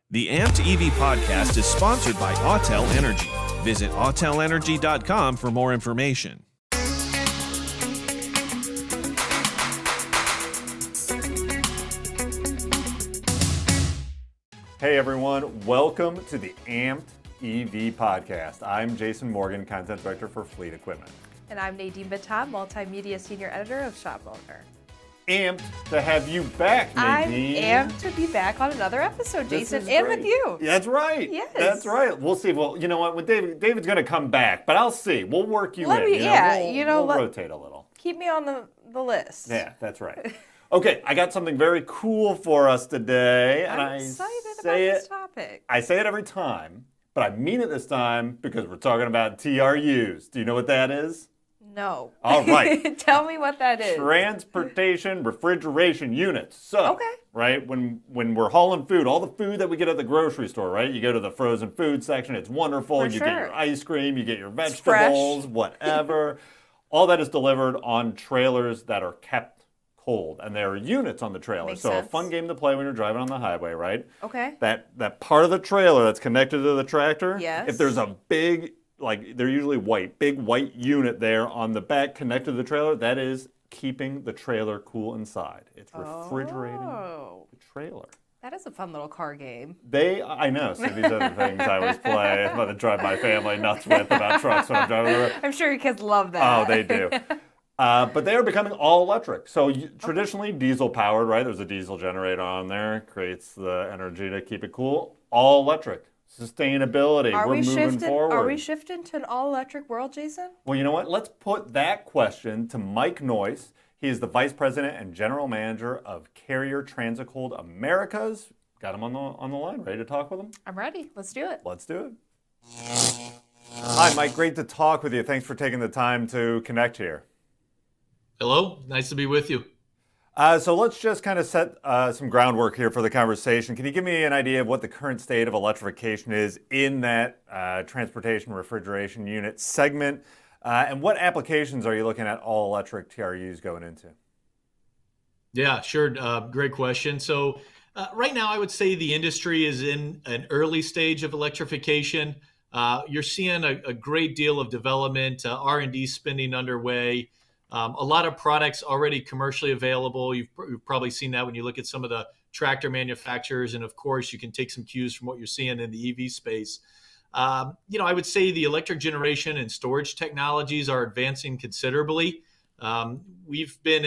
The Amped EV podcast is sponsored by Autel Energy. Visit autelenergy.com for more information. Hey everyone, welcome to the Amped EV podcast. I'm Jason Morgan, Content Director for Fleet Equipment. And I'm Nadine Batab, Multimedia Senior Editor of Shop Owner. Amped to have you back, Nadine. I'm amped to be back on another episode, Jason, and with you. That's right. Yes. That's right. We'll see. Well, you know what? When David's going to come back, but I'll see. We'll work you in. We'll rotate a little. Keep me on the list. Yeah, that's right. Okay, I got something very cool for us today. I'm excited about this topic. I say it every time, but I mean it this time because we're talking about TRUs. Do you know what that is? No. All right. Tell me what that is. Transportation refrigeration units. So, right, when we're hauling food, all the food that we get at the grocery store, right? You go to the frozen food section, it's wonderful. You get your ice cream, you get your vegetables, whatever. All that is delivered on trailers that are kept cold, and there are units on the trailer. Makes so sense. A fun game to play when you're driving on the highway, right? Okay. That part of the trailer that's connected to the tractor, yes. If there's a big, they're usually white, big white unit there on the back connected to the trailer, that is keeping the trailer cool inside. It's refrigerating the trailer. That is a fun little car game. I know. So these are the things I always play. I'm about to drive my family nuts with about trucks when I'm driving the road. I'm sure your kids love that. Oh, they do. But they are becoming all electric. So traditionally diesel powered, right? There's a diesel generator on there, creates the energy to keep it cool. All electric. Sustainability. We're moving forward. Are we shifting to an all-electric world, Jason? Well, you know what? Let's put that question to Mike Noyes. He is the Vice President and General Manager of Carrier Transicold Americas. Got him on the line. Ready to talk with him? I'm ready. Let's do it. Let's do it. Hi, Mike. Great to talk with you. Thanks for taking the time to connect here. Hello. Nice to be with you. So let's just kind of set some groundwork here for the conversation. Can you give me an idea of what the current state of electrification is in that transportation refrigeration unit segment? And what applications are you looking at all electric TRUs going into? Yeah, sure. Great question. So right now, I would say the industry is in an early stage of electrification. You're seeing a great deal of development, R&D spending underway. A lot of products already commercially available. You've probably seen that when you look at some of the tractor manufacturers. And of course, you can take some cues from what you're seeing in the EV space. I would say the electric generation and storage technologies are advancing considerably. We've been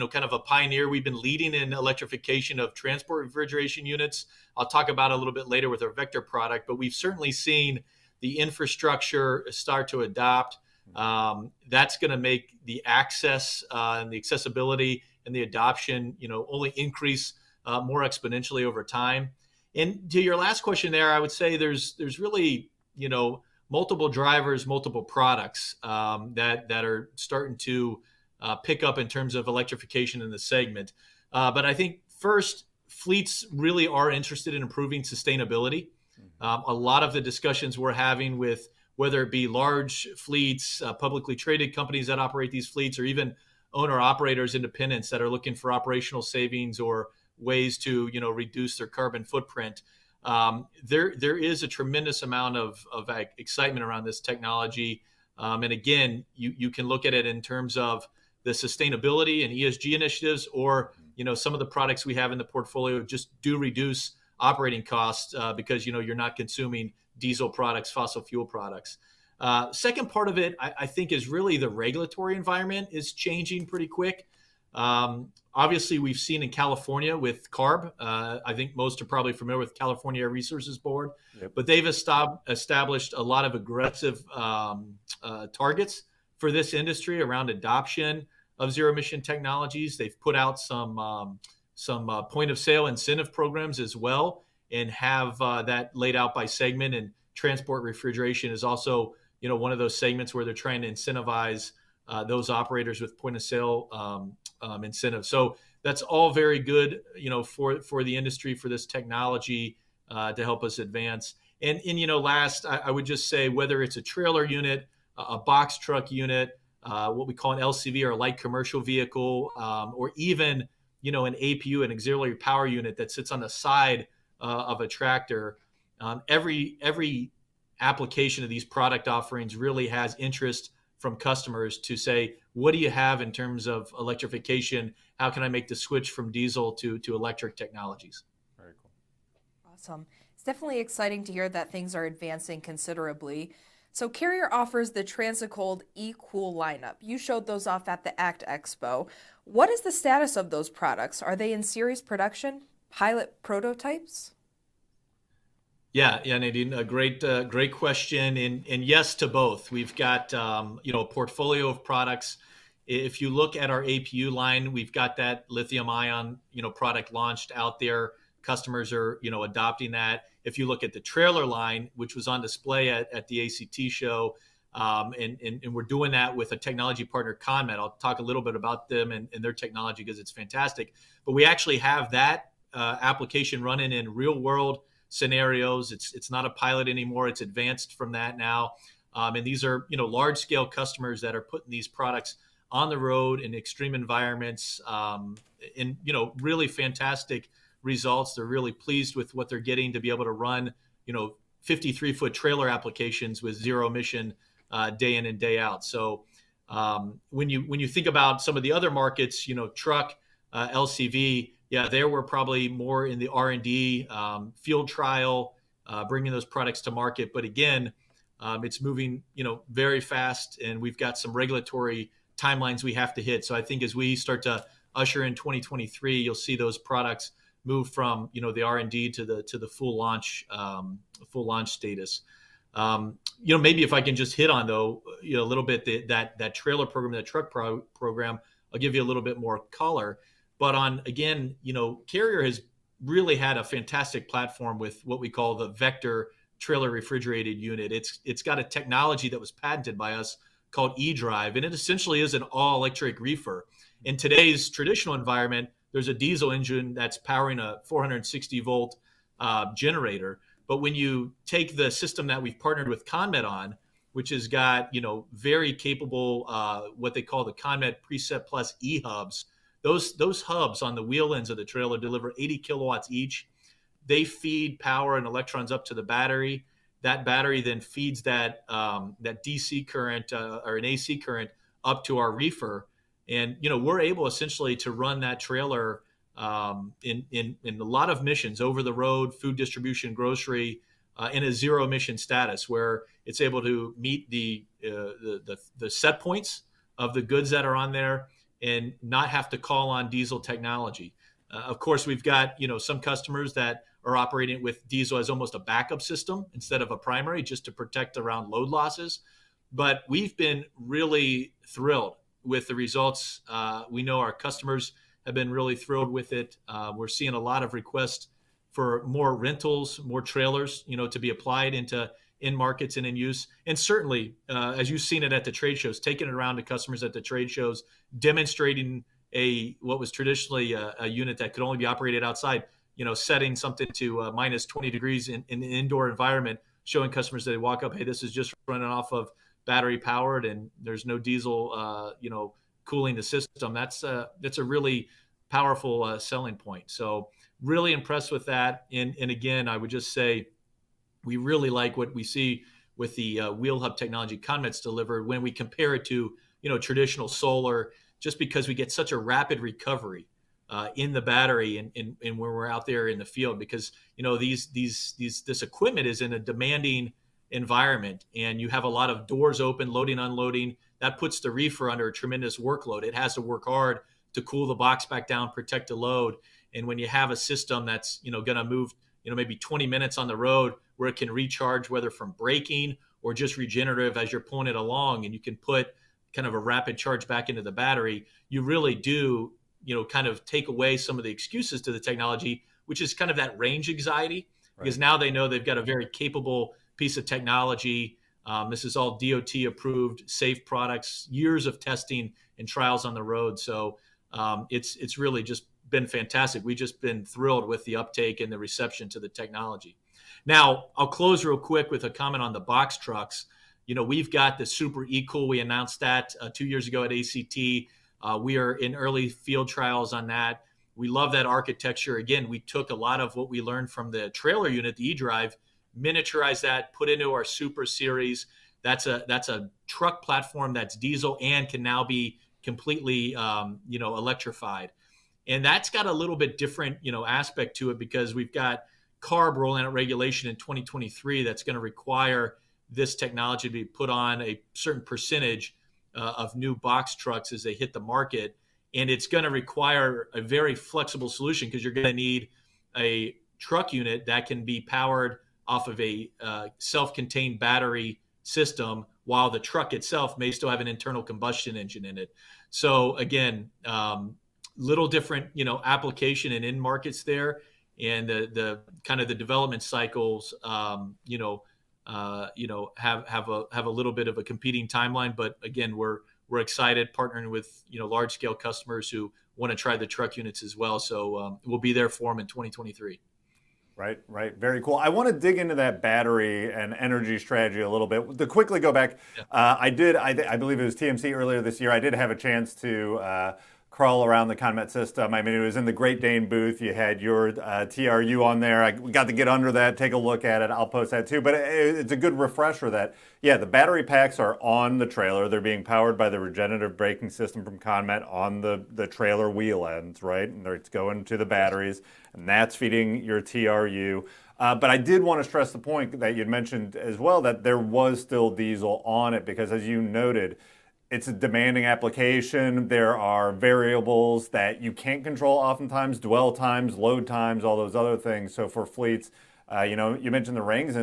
kind of a pioneer. We've been leading in electrification of transport refrigeration units. I'll talk about it a little bit later with our Vector product, but we've certainly seen the infrastructure start to adopt. That's going to make the access and the accessibility and the adoption, only increase more exponentially over time. And to your last question there, I would say there's really, multiple drivers, multiple products that are starting to pick up in terms of electrification in the segment. But I think first, fleets really are interested in improving sustainability. A lot of the discussions we're having with whether it be large fleets, publicly traded companies that operate these fleets, or even owner-operators, independents that are looking for operational savings or ways to, reduce their carbon footprint. There is a tremendous amount of excitement around this technology. And again, you can look at it in terms of the sustainability and ESG initiatives, or, some of the products we have in the portfolio just do reduce operating costs because, you're not consuming diesel products, fossil fuel products. Second part of it, I think, is really the regulatory environment is changing pretty quick. Obviously, we've seen in California with CARB. I think most are probably familiar with California Air Resources Board, but they've established a lot of aggressive targets for this industry around adoption of zero emission technologies. They've put out some point of sale incentive programs as well, and have that laid out by segment. And transport refrigeration is also, one of those segments where they're trying to incentivize those operators with point of sale incentives. So that's all very good, for the industry, for this technology to help us advance. And last, I would just say, whether it's a trailer unit, a box truck unit, what we call an LCV or a light commercial vehicle, or even, an APU, an auxiliary power unit that sits on the side of a tractor, every application of these product offerings really has interest from customers to say, what do you have in terms of electrification? How can I make the switch from diesel to electric technologies? Very cool. Awesome. It's definitely exciting to hear that things are advancing considerably. So Carrier offers the Transicold eCool lineup. You showed those off at the ACT Expo. What is the status of those products? Are they in series production, pilot prototypes? Yeah, Nadine, a great question, and yes to both. We've got a portfolio of products. If you look at our APU line, we've got that lithium ion product launched out there. Customers are adopting that. If you look at the trailer line, which was on display at the ACT show, and we're doing that with a technology partner, ConMed. I'll talk a little bit about them and their technology because it's fantastic. But we actually have that application running in real world scenarios. It's not a pilot anymore. It's advanced from that now. And these are, large scale customers that are putting these products on the road in extreme environments, in, really fantastic results. They're really pleased with what they're getting to be able to run, 53-foot trailer applications with zero emission day in and day out. So when you think about some of the other markets, truck, LCV, yeah, there we're probably more in the R&D, field trial, bringing those products to market. But again, it's moving, very fast, and we've got some regulatory timelines we have to hit. So I think as we start to usher in 2023, you'll see those products move from, the R&D to the full launch status. Maybe if I can just hit on though, a little bit that trailer program, that truck program, I'll give you a little bit more color. But again, Carrier has really had a fantastic platform with what we call the Vector trailer refrigerated unit. It's got a technology that was patented by us called eDrive, and it essentially is an all electric reefer. In today's traditional environment, there's a diesel engine that's powering a 460 volt generator. But when you take the system that we've partnered with ConMed on, which has got, very capable, what they call the ConMed Preset Plus E-hubs, those hubs on the wheel ends of the trailer deliver 80 kilowatts each. They feed power and electrons up to the battery. That battery then feeds that DC current or an AC current up to our reefer. And, we're able essentially to run that trailer in a lot of missions, over the road, food distribution, grocery, in a zero emission status, where it's able to meet the set points of the goods that are on there and not have to call on diesel technology. Of course, we've got, some customers that are operating with diesel as almost a backup system instead of a primary, just to protect around load losses. But we've been really thrilled with the results. We know our customers have been really thrilled with it. We're seeing a lot of requests for more rentals, more trailers, to be applied into in markets and in use. And certainly, as you've seen it at the trade shows, taking it around to customers at the trade shows, demonstrating what was traditionally a unit that could only be operated outside, setting something to minus 20 degrees in an indoor environment, showing customers that they walk up, hey, this is just running off of battery powered and there's no diesel, cooling the system. That's a really powerful selling point. So really impressed with that. And again, I would just say, we really like what we see with the wheel hub technology ConMed's delivered when we compare it to, traditional solar, just because we get such a rapid recovery in the battery and when we're out there in the field, because, this equipment is in a demanding environment and you have a lot of doors open, loading, unloading. That puts the reefer under a tremendous workload. It has to work hard to cool the box back down, protect the load. And when you have a system that's, going to move, maybe 20 minutes on the road, where it can recharge, whether from braking or just regenerative as you're pulling it along, and you can put kind of a rapid charge back into the battery, you really do, kind of take away some of the excuses to the technology, which is kind of that range anxiety, because now they know they've got a very capable piece of technology. This is all DOT approved, safe products, years of testing and trials on the road. So it's really just been fantastic. We've just been thrilled with the uptake and the reception to the technology. Now, I'll close real quick with a comment on the box trucks. We've got the Super eCool. We announced that 2 years ago at ACT. We are in early field trials on that. We love that architecture. Again, we took a lot of what we learned from the trailer unit, the eDrive, miniaturized that, put into our Super Series. That's a truck platform that's diesel and can now be completely electrified. And that's got a little bit different aspect to it, because we've got CARB rolling out regulation in 2023 that's going to require this technology to be put on a certain percentage of new box trucks as they hit the market. And it's going to require a very flexible solution, because you're going to need a truck unit that can be powered off of a self-contained battery system, while the truck itself may still have an internal combustion engine in it. So again, little different, application and end markets there, and the kind of the development cycles, have a little bit of a competing timeline. But again, we're excited partnering with large scale customers who want to try the truck units as well. So we'll be there for them in 2023. Right. Very cool. I want to dig into that battery and energy strategy a little bit. To quickly go back, I believe it was TMC earlier this year. I did have a chance to crawl around the ConMet system. I mean, it was in the Great Dane booth. You had your TRU on there. We got to get under that, take a look at it. I'll post that too. But it's a good refresher that, the battery packs are on the trailer. They're being powered by the regenerative braking system from ConMet on the trailer wheel ends, right? And it's going to the batteries, and that's feeding your TRU. But I did want to stress the point that you'd mentioned as well, that there was still diesel on it, because as you noted, it's a demanding application. There are variables that you can't control oftentimes, dwell times, load times, all those other things. So for fleets, you mentioned the range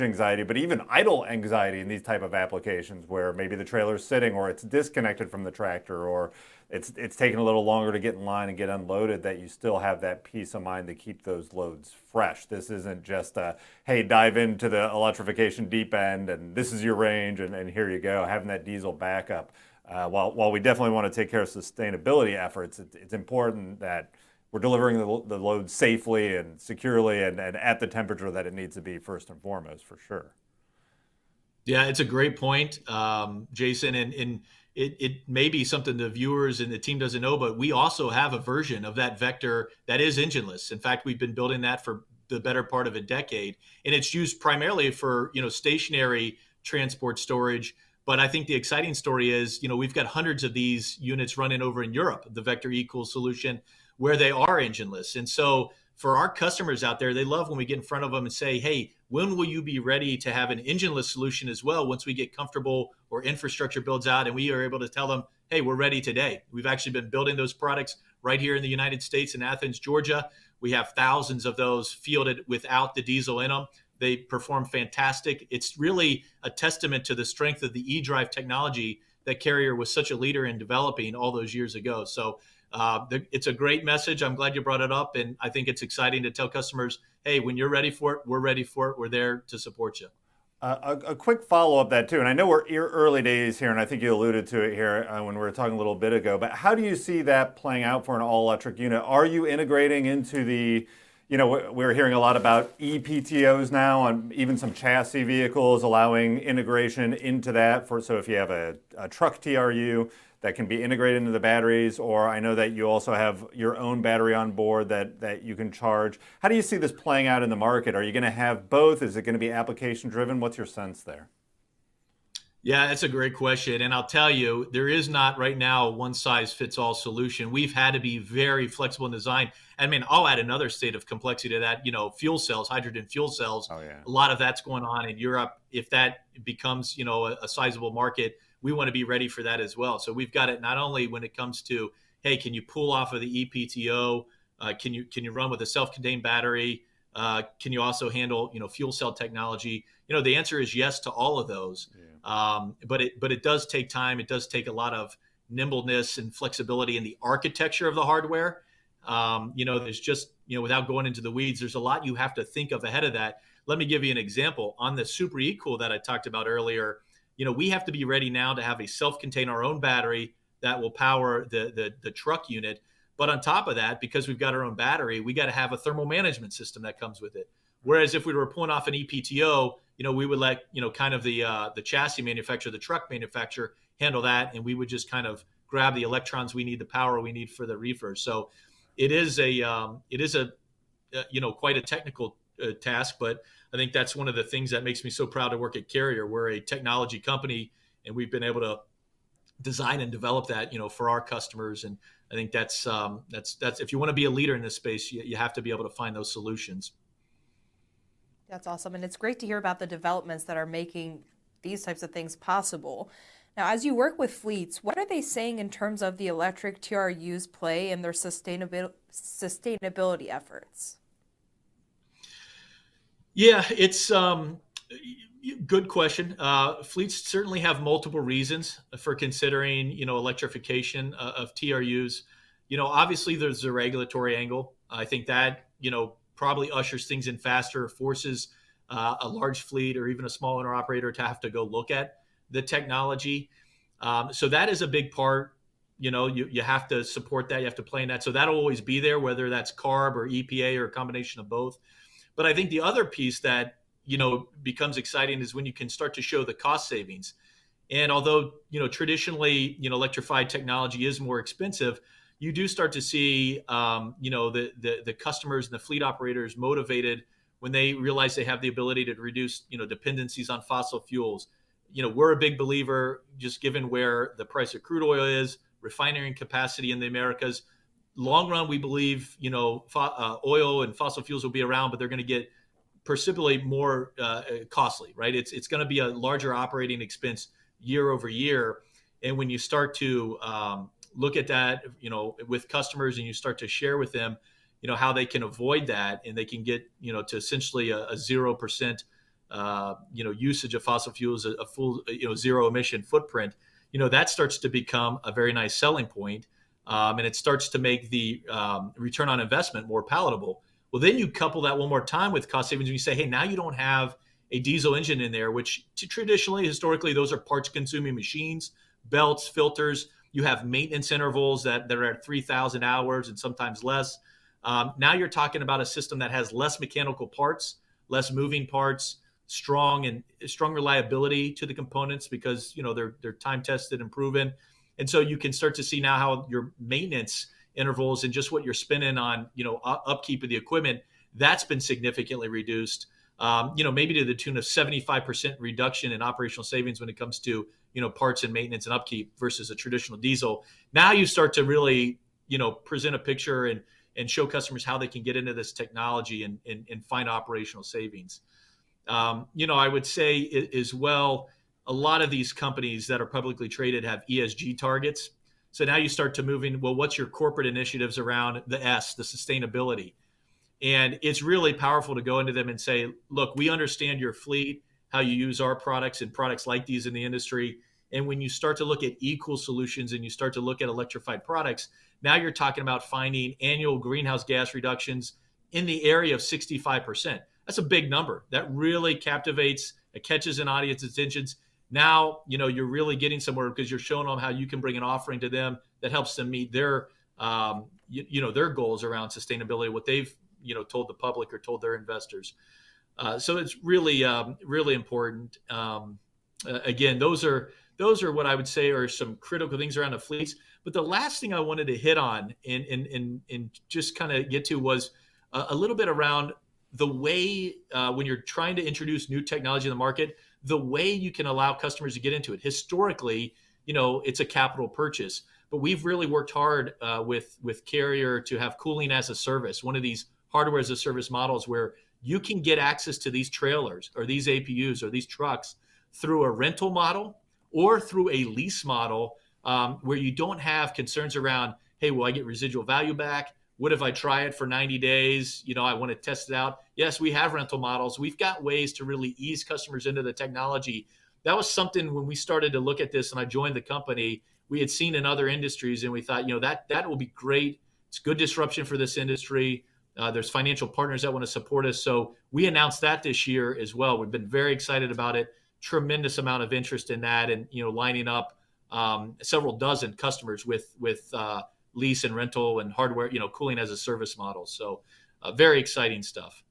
anxiety, but even idle anxiety in these type of applications where maybe the trailer's sitting, or it's disconnected from the tractor, or it's taking a little longer to get in line and get unloaded, that you still have that peace of mind to keep those loads fresh. This isn't just hey, dive into the electrification deep end and this is your range and here you go. Having that diesel backup. While we definitely want to take care of sustainability efforts, it's important that we're delivering the load safely and securely and at the temperature that it needs to be, first and foremost, for sure. Yeah, it's a great point, Jason. And it may be something the viewers and the team doesn't know, but we also have a version of that Vector that is engineless. In fact, we've been building that for the better part of a decade, and it's used primarily for stationary transport storage. But I think the exciting story is, we've got hundreds of these units running over in Europe, the Vector eCool solution, where they are engineless. And so for our customers out there, they love when we get in front of them and say, hey, when will you be ready to have an engineless solution as well once we get comfortable or infrastructure builds out? And we are able to tell them, hey, we're ready today. We've actually been building those products right here in the United States in Athens, Georgia. We have thousands of those fielded without the diesel in them. They perform fantastic. It's really a testament to the strength of the eDrive technology that Carrier was such a leader in developing all those years ago. So it's a great message. I'm glad you brought it up. And I think it's exciting to tell customers, hey, when you're ready for it, we're ready for it. We're there to support you. A quick follow-up that too, and I know we're early days here, and I think you alluded to it here when we were talking a little bit ago, but how do you see that playing out for an all-electric unit? Are you integrating into the, we're hearing a lot about ePTOs now on even some chassis vehicles, allowing integration into that, so if you have a truck TRU, that can be integrated into the batteries, or I know that you also have your own battery on board that you can charge. How do you see this playing out in the market? Are you going to have both? Is it going to be application driven? What's your sense there? Yeah, that's a great question. And I'll tell you, there is not right now a one size fits all solution. We've had to be very flexible in design. I mean, I'll add another state of complexity to that, fuel cells, hydrogen fuel cells. Oh, yeah. A lot of that's going on in Europe. If that becomes, a sizable market, we want to be ready for that as well. So we've got it not only when it comes to, hey, can you pull off of the ePTO? Can you run with a self-contained battery? Can you also handle, fuel cell technology? The answer is yes to all of those. Yeah. But it does take time. It does take a lot of nimbleness and flexibility in the architecture of the hardware. There's just, without going into the weeds, there's a lot you have to think of ahead of that. Let me give you an example. On the Super eCool that I talked about earlier, we have to be ready now to have a self-contained our own battery that will power the truck unit. But on top of that, because we've got our own battery, we got to have a thermal management system that comes with it. Whereas if we were pulling off an ePTO, we would let, kind of the chassis manufacturer, the truck manufacturer handle that. And we would just kind of grab the electrons we need, the power we need for the reefer. So it is a quite a technical task, but I think that's one of the things that makes me so proud to work at Carrier. We're a technology company, and we've been able to design and develop that, for our customers. And I think that's if you want to be a leader in this space, you have to be able to find those solutions. That's awesome. And it's great to hear about the developments that are making these types of things possible. Now, as you work with fleets, what are they saying in terms of the electric TRU's play in their sustainability efforts? Yeah, it's good question. Fleets certainly have multiple reasons for considering, electrification of TRUs. Obviously there's a regulatory angle. I think that, probably ushers things in faster, forces a large fleet or even a small owner operator to have to go look at the technology. So that is a big part. You have to support that. You have to play in that. So that'll always be there, whether that's CARB or EPA or a combination of both. But I think the other piece that, becomes exciting is when you can start to show the cost savings. And although, traditionally, electrified technology is more expensive, you do start to see, the customers and the fleet operators motivated when they realize they have the ability to reduce, dependencies on fossil fuels. We're a big believer, just given where the price of crude oil is, refining capacity in the Americas. Long run, we believe, oil and fossil fuels will be around, but they're going to get precipitously more costly, right? It's going to be a larger operating expense year over year. And when you start to look at that, with customers, and you start to share with them, how they can avoid that, and they can get, to essentially a 0%, usage of fossil fuels, a full, zero emission footprint, that starts to become a very nice selling point. And it starts to make the return on investment more palatable. Well, then you couple that one more time with cost savings, and you say, hey, now you don't have a diesel engine in there, which traditionally, historically, those are parts consuming machines, belts, filters. You have maintenance intervals that are at 3,000 hours and sometimes less. Now you're talking about a system that has less mechanical parts, less moving parts, strong reliability to the components because they're time tested and proven. And so you can start to see now how your maintenance intervals and just what you're spending on upkeep of the equipment, that's been significantly reduced. Maybe to the tune of 75% reduction in operational savings when it comes to parts and maintenance and upkeep versus a traditional diesel. Now you start to really present a picture and show customers how they can get into this technology and find operational savings. I would say as well, a lot of these companies that are publicly traded have ESG targets. So now you start to move in, well, what's your corporate initiatives around the S, the sustainability? And it's really powerful to go into them and say, look, we understand your fleet, how you use our products and products like these in the industry. And when you start to look at equal solutions and you start to look at electrified products, now you're talking about finding annual greenhouse gas reductions in the area of 65%. That's a big number. That really captivates, it catches an audience's attention. Now, you're really getting somewhere because you're showing them how you can bring an offering to them that helps them meet their, their goals around sustainability, what they've, told the public or told their investors. So it's really, really important. Again, those are what I would say are some critical things around the fleets. But the last thing I wanted to hit on and just kind of get to was a little bit around the way when you're trying to introduce new technology in the market, the way you can allow customers to get into it. Historically, it's a capital purchase, but we've really worked hard with Carrier to have cooling as a service, one of these hardware as a service models where you can get access to these trailers or these APUs or these trucks through a rental model or through a lease model where you don't have concerns around, hey, will I get residual value back? What if I try it for 90 days? I want to test it out. Yes, we have rental models. We've got ways to really ease customers into the technology. That was something when we started to look at this and I joined the company, we had seen in other industries and we thought, that will be great. It's good disruption for this industry. There's financial partners that want to support us. So we announced that this year as well. We've been very excited about it. Tremendous amount of interest in that and, lining up several dozen customers with lease and rental and hardware, cooling as a service model. So very exciting stuff.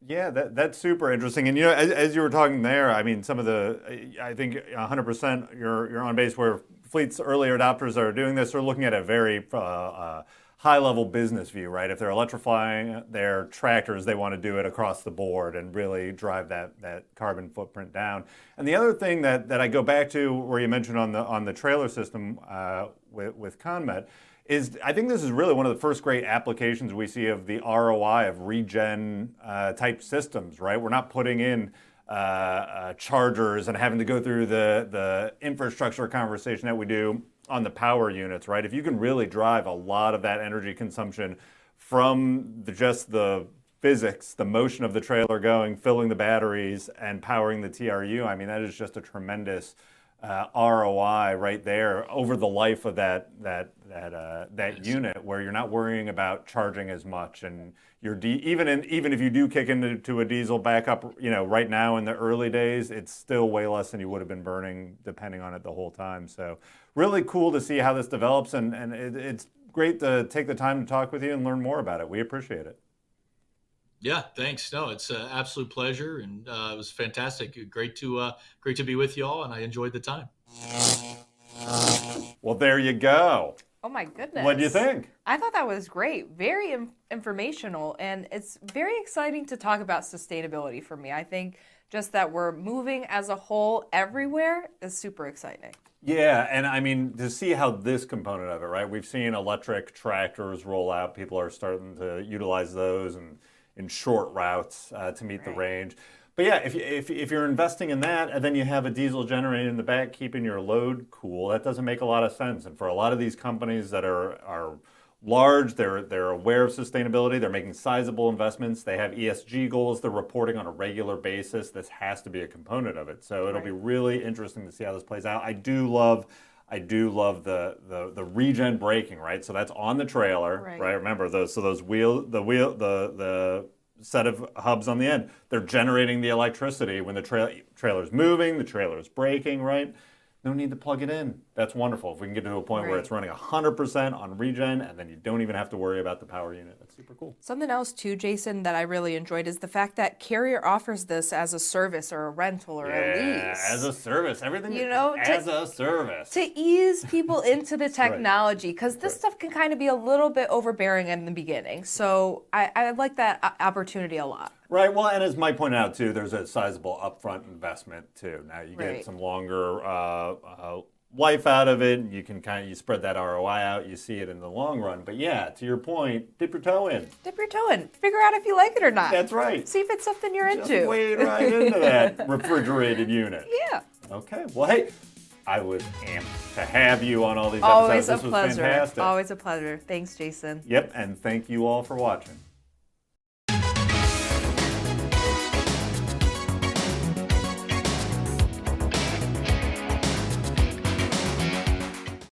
Yeah, that's super interesting. And, as you were talking there, I mean, some of I think 100% you're on base where fleets, early adopters that are doing this are looking at a very high-level business view, right? If they're electrifying their tractors, they want to do it across the board and really drive that carbon footprint down. And the other thing that I go back to, where you mentioned on the trailer system with ConMet, is I think this is really one of the first great applications we see of the ROI of regen type systems, right? We're not putting in chargers and having to go through the infrastructure conversation that we do on the power units, right? If you can really drive a lot of that energy consumption from just the physics, the motion of the trailer going, filling the batteries, and powering the TRU, I mean, that is just a tremendous ROI right there over the life of that unit, where you're not worrying about charging as much, and you're even if you do kick into a diesel backup, right now in the early days, it's still way less than you would have been burning depending on it the whole time. So really cool to see how this develops, and it's great to take the time to talk with you and learn more about it. We appreciate it. Yeah, thanks. No, it's an absolute pleasure, and it was fantastic. Great to be with you all, and I enjoyed the time. Well, there you go. Oh my goodness. What do you think? I thought that was great. Very informational, and it's very exciting to talk about sustainability for me. I think just that we're moving as a whole everywhere is super exciting. Yeah, and I mean, to see how this component of it, right? We've seen electric tractors roll out. People are starting to utilize those and in short routes to meet the range. But yeah, if you're investing in that and then you have a diesel generator in the back keeping your load cool, that doesn't make a lot of sense. And for a lot of these companies that are large, they're aware of sustainability, they're making sizable investments, they have ESG goals, they're reporting on a regular basis. This has to be a component of it. So it'll be really interesting to see how this plays out. I do love the regen braking, right? So that's on the trailer, right? Remember the set of hubs on the end, they're generating the electricity when the trailer's moving, the trailer's braking, right? No need to plug it in. That's wonderful. If we can get to a point where it's running 100% on regen, and then you don't even have to worry about the power unit. That's super cool. Something else too, Jason, that I really enjoyed is the fact that Carrier offers this as a service or a rental or a lease. As a service. Everything as a service. To ease people into the technology, because this stuff can kind of be a little bit overbearing in the beginning. So I like that opportunity a lot. Right. Well, and as Mike pointed out, too, there's a sizable upfront investment, too. Now you get some longer life out of it. You can you spread that ROI out. You see it in the long run. But yeah, to your point, dip your toe in. Dip your toe in. Figure out if you like it or not. That's right. See if it's something you're Just into. wade right into that refrigerated unit. Yeah. Okay. Well, hey, I was amped to have you on all these Always episodes. This was fantastic. Always a pleasure. Thanks, Jason. Yep, and thank you all for watching.